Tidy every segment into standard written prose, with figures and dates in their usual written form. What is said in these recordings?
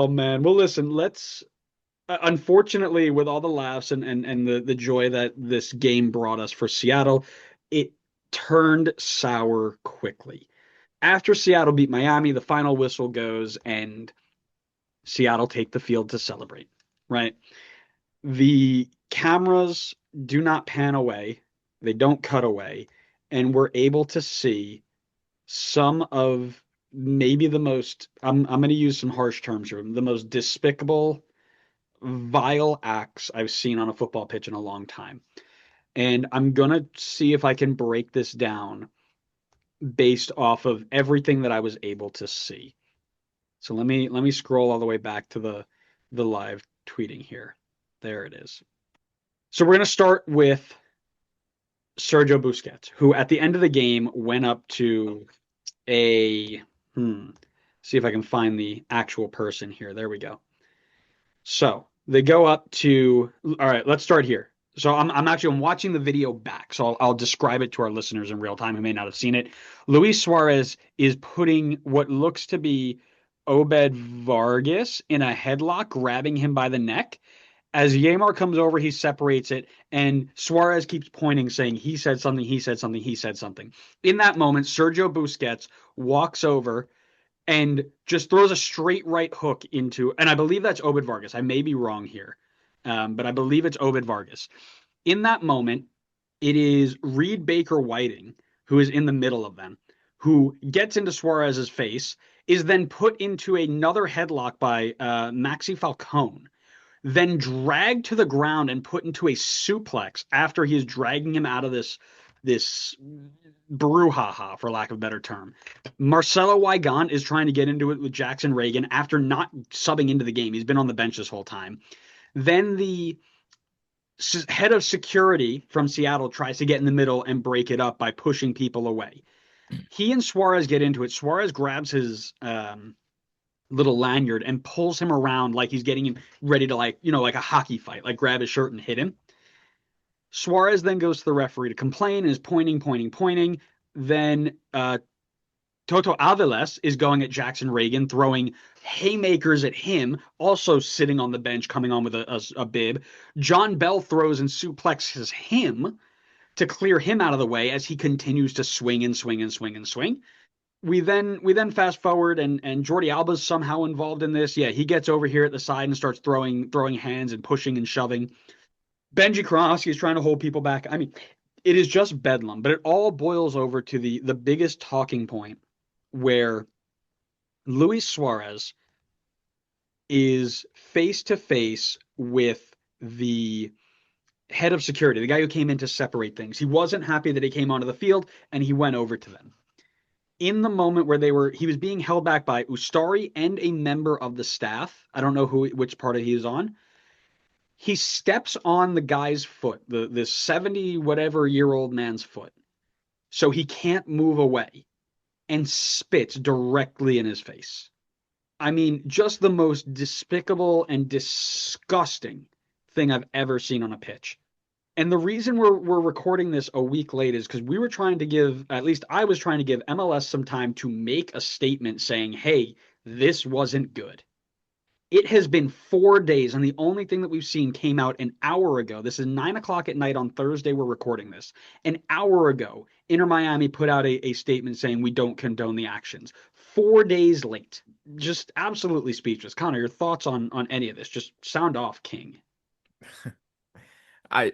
Oh man. Well, listen, let's unfortunately with all the laughs and the joy that this game brought us for Seattle, it turned sour quickly. After Seattle beat Miami, the final whistle goes and Seattle take the field to celebrate, right? The cameras do not pan away, they don't cut away, and we're able to see some of maybe the most I'm going to use some harsh terms here, the most despicable, vile acts I've seen on a football pitch in a long time. And I'm going to see if I can break this down based off of everything that I was able to see. So let me scroll all the way back to the live tweeting here. There it is. So we're going to start with Sergio Busquets, who at the end of the game went up to a see if I can find the actual person here. There we go. So they go up to all right, let's start here. So I'm watching the video back, so I'll describe it to our listeners in real time who may not have seen it. Luis Suarez is putting what looks to be Obed Vargas in a headlock, grabbing him by the neck. As Yamar comes over, he separates it, and Suarez keeps pointing, saying, he said something, he said something, he said something. In that moment, Sergio Busquets walks over and just throws a straight right hook into, and I believe that's Obed Vargas. I may be wrong here, but I believe it's Obed Vargas. In that moment, it is Reed Baker Whiting, who is in the middle of them, who gets into Suarez's face, is then put into another headlock by Maxi Falcone, then dragged to the ground and put into a suplex after he is dragging him out of this brouhaha, for lack of a better term. Marcelo Weigand is trying to get into it with Jackson Reagan after not subbing into the game. He's been on the bench this whole time. Then the head of security from Seattle tries to get in the middle and break it up by pushing people away. He and Suarez get into it. Suarez grabs his little lanyard and pulls him around like he's getting him ready to, like a hockey fight, like grab his shirt and hit him. Suarez then goes to the referee to complain and is pointing. Then Toto Aviles is going at Jackson Reagan, throwing haymakers at him, also sitting on the bench, coming on with a bib. John Bell throws and suplexes him to clear him out of the way as he continues to swing and swing and swing and swing. We then fast forward and Jordi Alba's somehow involved in this. Yeah, he gets over here at the side and starts throwing hands and pushing and shoving. Benji Kronosky is trying to hold people back. I mean, it is just bedlam, but it all boils over to the biggest talking point where Luis Suarez is face to face with the head of security, the guy who came in to separate things. He wasn't happy that he came onto the field, and he went over to them. In the moment where he was being held back by Ustari and a member of the staff. I don't know which party he is on. He steps on the guy's foot, this 70 whatever year old man's foot, so he can't move away, and spits directly in his face. I mean, just the most despicable and disgusting thing I've ever seen on a pitch. And the reason we're recording this a week late is because we were trying to give, at least I was trying to give MLS some time to make a statement saying, hey, this wasn't good. It has been 4 days, and the only thing that we've seen came out an hour ago. This is 9 o'clock at night on Thursday. We're recording this. An hour ago, Inter Miami put out a statement saying we don't condone the actions. 4 days late. Just absolutely speechless. Connor, your thoughts on any of this? Just sound off, King.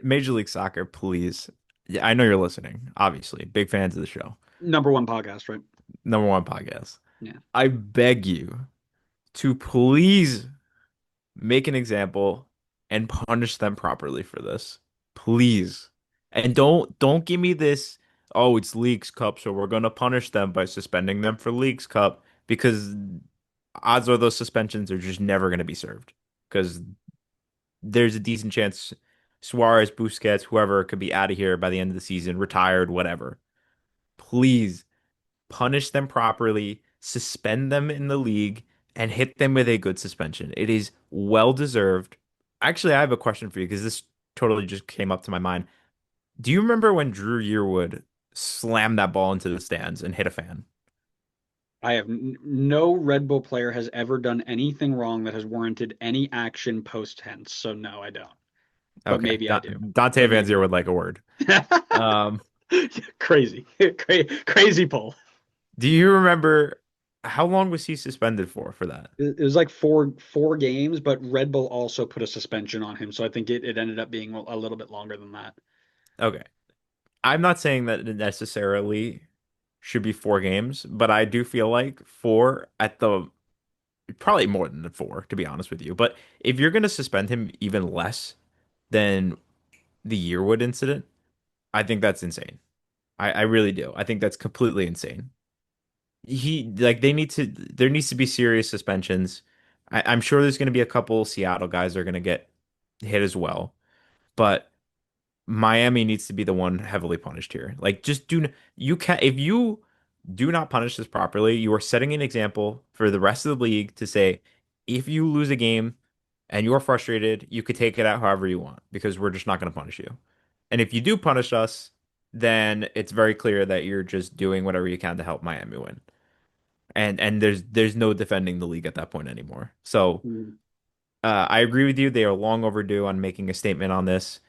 Major League Soccer, please. Yeah, I know you're listening. Obviously, big fans of the show. Number one podcast, right? Number one podcast. Yeah. I beg you to please make an example and punish them properly for this. Please. And don't give me this, oh, it's Leagues Cup, so we're gonna punish them by suspending them for Leagues Cup because odds are those suspensions are just never gonna be served. Because there's a decent chance Suarez, Busquets, whoever could be out of here by the end of the season, retired, whatever. Please punish them properly, suspend them in the league, and hit them with a good suspension. It is well deserved. Actually, I have a question for you because this totally just came up to my mind. Do you remember when Drew Yearwood slammed that ball into the stands and hit a fan? I have no Red Bull player has ever done anything wrong that has warranted any action post tense. So no, I don't. But Okay, maybe I do. Dante But Van maybe Zier I would like a word. do. Um, Crazy. Crazy pull. do you remember how long was he suspended for that? It was like four games, but Red Bull also put a suspension on him, so I think it ended up being a little bit longer than that. Okay, I'm not saying that it necessarily should be 4 games, but I do feel like four at the probably more than 4, to be honest with you. But if you're going to suspend him even less than the Yearwood incident, I think that's insane. I really do. I think that's completely insane. They need to, there needs to be serious suspensions. I'm sure there's going to be a couple Seattle guys that are going to get hit as well, but Miami needs to be the one heavily punished here. Like, just you can if you do not punish this properly, you are setting an example for the rest of the league to say, if you lose a game and you're frustrated, you could take it out however you want because we're just not going to punish you. And if you do punish us, then it's very clear that you're just doing whatever you can to help Miami win. And there's no defending the league at that point anymore. So Mm. I agree with you. They are long overdue on making a statement on this.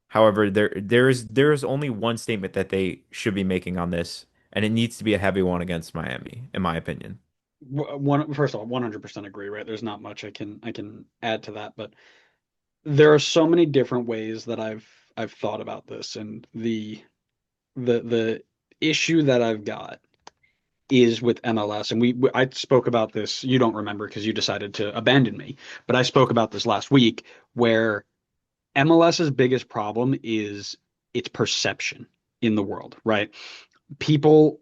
However, there is only one statement that they should be making on this, and it needs to be a heavy one against Miami, in my opinion. One, first of all, 100% agree, right? There's not much I can add to that, but there are so many different ways that I've thought about this, and the issue that I've got is with MLS, and I spoke about this. You don't remember because you decided to abandon me, but I spoke about this last week where MLS's biggest problem is its perception in the world, right? People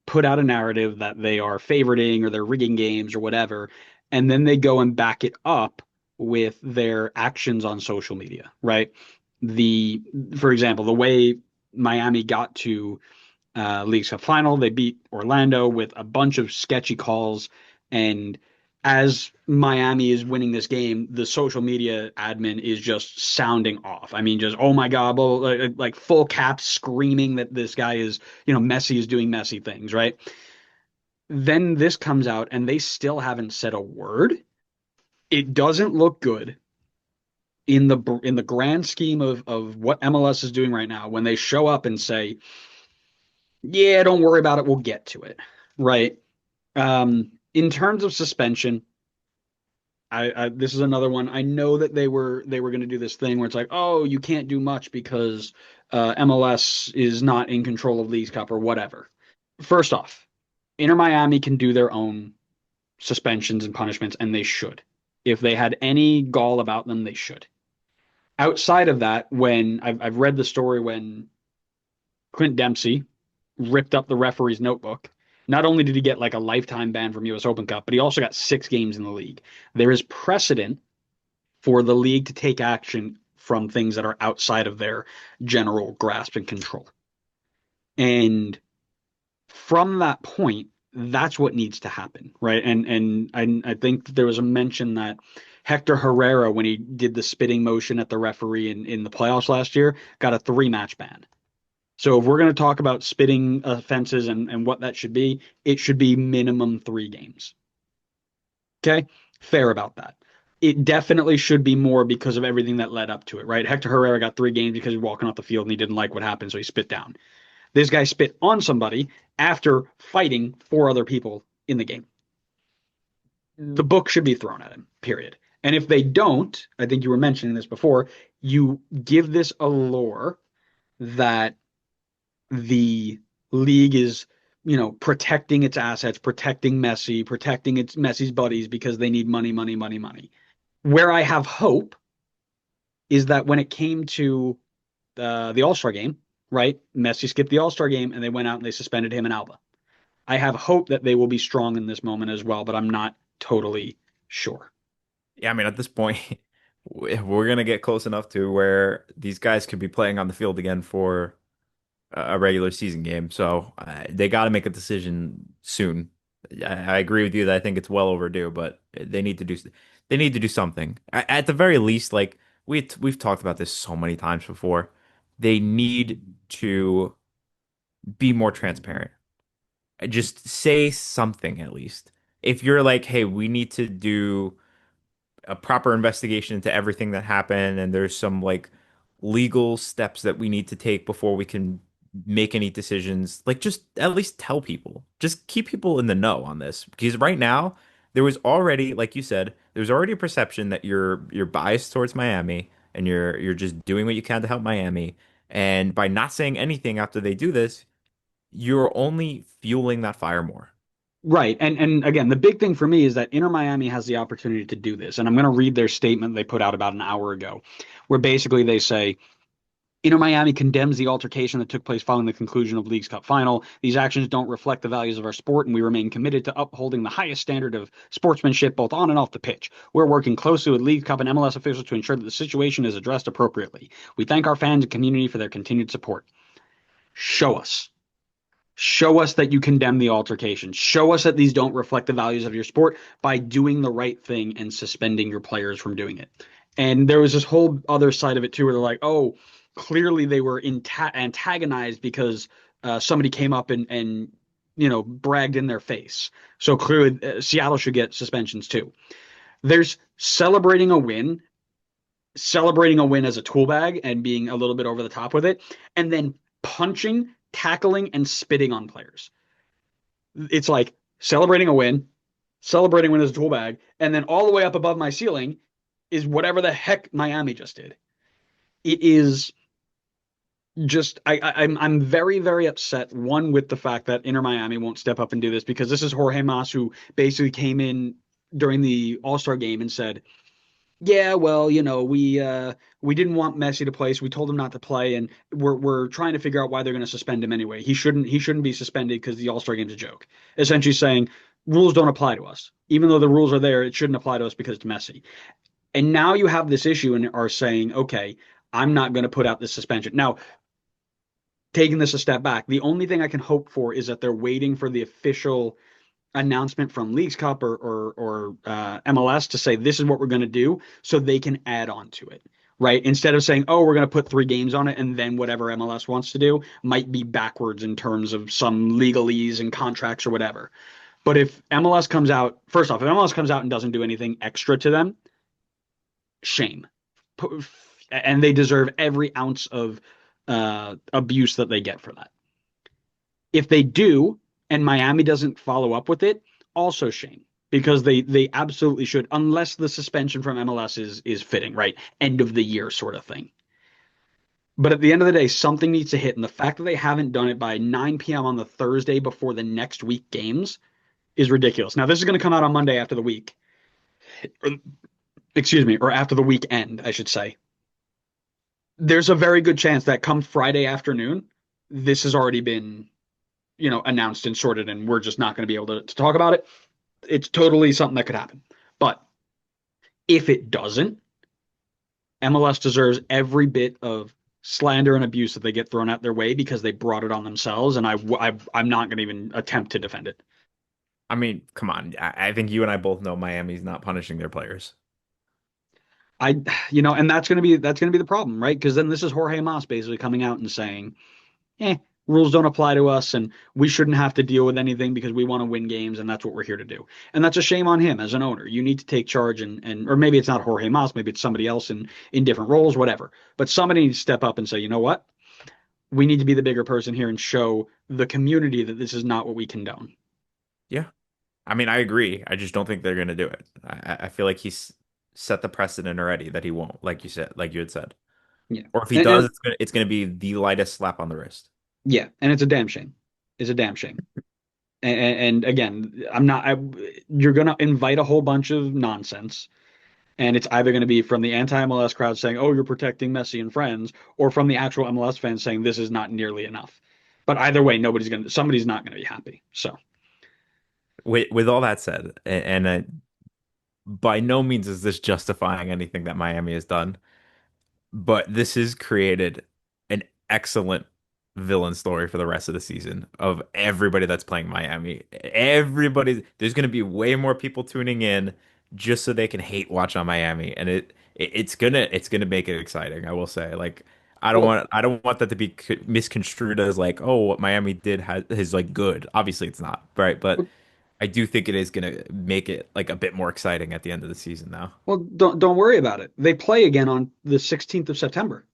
put out a narrative that they are favoriting or they're rigging games or whatever, and then they go and back it up with their actions on social media, right? The, for example, the way Miami got to Leagues Cup final. They beat Orlando with a bunch of sketchy calls. And as Miami is winning this game, the social media admin is just sounding off. I mean, just, oh my God, blah, blah, blah, like full caps screaming that this guy is, Messi is doing messy things, right? Then this comes out and they still haven't said a word. It doesn't look good in the grand scheme of what MLS is doing right now when they show up and say, yeah, don't worry about it. We'll get to it. Right. In terms of suspension, this is another one. I know that they were going to do this thing where it's like, oh, you can't do much because MLS is not in control of Leagues Cup or whatever. First off, Inter Miami can do their own suspensions and punishments, and they should. If they had any gall about them, they should. Outside of that, when I've read the story when Clint Dempsey ripped up the referee's notebook. Not only did he get like a lifetime ban from US Open Cup, but he also got 6 games in the league. There is precedent for the league to take action from things that are outside of their general grasp and control. And from that point, that's what needs to happen, right? And I think there was a mention that Hector Herrera, when he did the spitting motion at the referee in the playoffs last year, got a 3 match ban. So if we're going to talk about spitting offenses and what that should be, it should be minimum 3 games. Okay? Fair about that. It definitely should be more because of everything that led up to it, right? Hector Herrera got 3 games because he was walking off the field and he didn't like what happened, so he spit down. This guy spit on somebody after fighting 4 other people in the game. The book should be thrown at him, period. And if they don't, I think you were mentioning this before, you give this a lore that the league is, protecting its assets, protecting Messi, protecting its Messi's buddies because they need money, money, money, money. Where I have hope is that when it came to the All Star game, right? Messi skipped the All Star game and they went out and they suspended him and Alba. I have hope that they will be strong in this moment as well, but I'm not totally sure. Yeah, I mean, at this point, we're gonna get close enough to where these guys could be playing on the field again for a regular season game. So they got to make a decision soon. I agree with you that I think it's well overdue, but they need to do something. At the very least, like we've talked about this so many times before, they need to be more transparent. Just say something at least. If you're like, hey, we need to do a proper investigation into everything that happened, and there's some like legal steps that we need to take before we can make any decisions. Like, just at least tell people. Just keep people in the know on this. Because right now, there was already, like you said, there's already a perception that you're biased towards Miami and you're just doing what you can to help Miami. And by not saying anything after they do this, you're only fueling that fire more. Right. And again, the big thing for me is that Inter Miami has the opportunity to do this. And I'm going to read their statement they put out about an hour ago, where basically they say Inter Miami condemns the altercation that took place following the conclusion of League's Cup final. These actions don't reflect the values of our sport, and we remain committed to upholding the highest standard of sportsmanship both on and off the pitch. We're working closely with League Cup and MLS officials to ensure that the situation is addressed appropriately. We thank our fans and community for their continued support. Show us. Show us that you condemn the altercation. Show us that these don't reflect the values of your sport by doing the right thing and suspending your players from doing it. And there was this whole other side of it too, where they're like, "Oh, clearly they were antagonized because somebody came up and bragged in their face. So clearly, Seattle should get suspensions too." There's celebrating a win as a tool bag and being a little bit over the top with it, and then punching, tackling, and spitting on players. It's like celebrating win as a tool bag, and then all the way up above my ceiling is whatever the heck Miami just did. It is just I'm very very upset. One, with the fact that Inter Miami won't step up and do this, because this is Jorge Mas, who basically came in during the All-Star game and said, yeah, well, we didn't want Messi to play, so we told him not to play, and we're trying to figure out why they're going to suspend him anyway. He shouldn't be suspended because the All-Star game's a joke. Essentially saying rules don't apply to us. Even though the rules are there, it shouldn't apply to us because it's Messi. And now you have this issue and are saying, okay, I'm not going to put out this suspension. Now, taking this a step back, the only thing I can hope for is that they're waiting for the official announcement from Leagues Cup or MLS to say this is what we're going to do, so they can add on to it, right? Instead of saying, oh, we're going to put 3 games on it, and then whatever MLS wants to do might be backwards in terms of some legalese and contracts or whatever. But if MLS comes out, first off, if MLS comes out and doesn't do anything extra to them, shame. And they deserve every ounce of abuse that they get for that. If they do, and Miami doesn't follow up with it, also shame, because they absolutely should, unless the suspension from MLS is fitting, right? End of the year sort of thing. But at the end of the day, something needs to hit, and the fact that they haven't done it by 9 p.m. on the Thursday before the next week games is ridiculous. Now, this is going to come out on Monday after the week, or, excuse me, or after the weekend, I should say. There's a very good chance that come Friday afternoon, this has already been announced and sorted, and we're just not going to be able to talk about it. It's totally something that could happen. But if it doesn't, MLS deserves every bit of slander and abuse that they get thrown at their way because they brought it on themselves, and I'm not going to even attempt to defend it. I mean, come on. I think you and I both know Miami's not punishing their players. I, and that's going to be the problem, right? Because then this is Jorge Mas basically coming out and saying, eh, rules don't apply to us, and we shouldn't have to deal with anything because we want to win games, and that's what we're here to do. And that's a shame on him as an owner. You need to take charge, and or maybe it's not Jorge Mas, maybe it's somebody else in different roles, whatever. But somebody needs to step up and say, you know what? We need to be the bigger person here and show the community that this is not what we condone. Yeah. I mean, I agree. I just don't think they're going to do it. I feel like he's set the precedent already that he won't, like you said, like you had said. Yeah. Or if he does, And it's gonna be the lightest slap on the wrist. yeah, and it's a damn shame. It's a damn shame. And again, you're going to invite a whole bunch of nonsense. And it's either going to be from the anti-MLS crowd saying, "Oh, you're protecting Messi and friends," or from the actual MLS fans saying this is not nearly enough. But either way, somebody's not going to be happy. So, With all that said, and by no means is this justifying anything that Miami has done, but this has created an excellent villain story for the rest of the season of everybody that's playing Miami. There's going to be way more people tuning in just so they can hate watch on Miami, and it's gonna make it exciting. I will say, like Well, I don't want that to be misconstrued as like, oh, what Miami did is like good. Obviously, it's not, right? But I do think it is gonna make it like a bit more exciting at the end of the season now. well, don't worry about it. They play again on the 16th of September.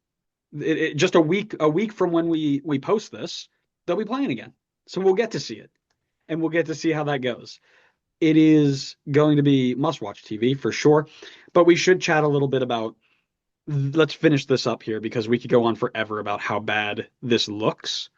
Just a week from when we post this, they'll be playing again. So we'll get to see it, and we'll get to see how that goes. It is going to be must-watch TV for sure. But we should chat a little bit about. Let's finish this up here because we could go on forever about how bad this looks.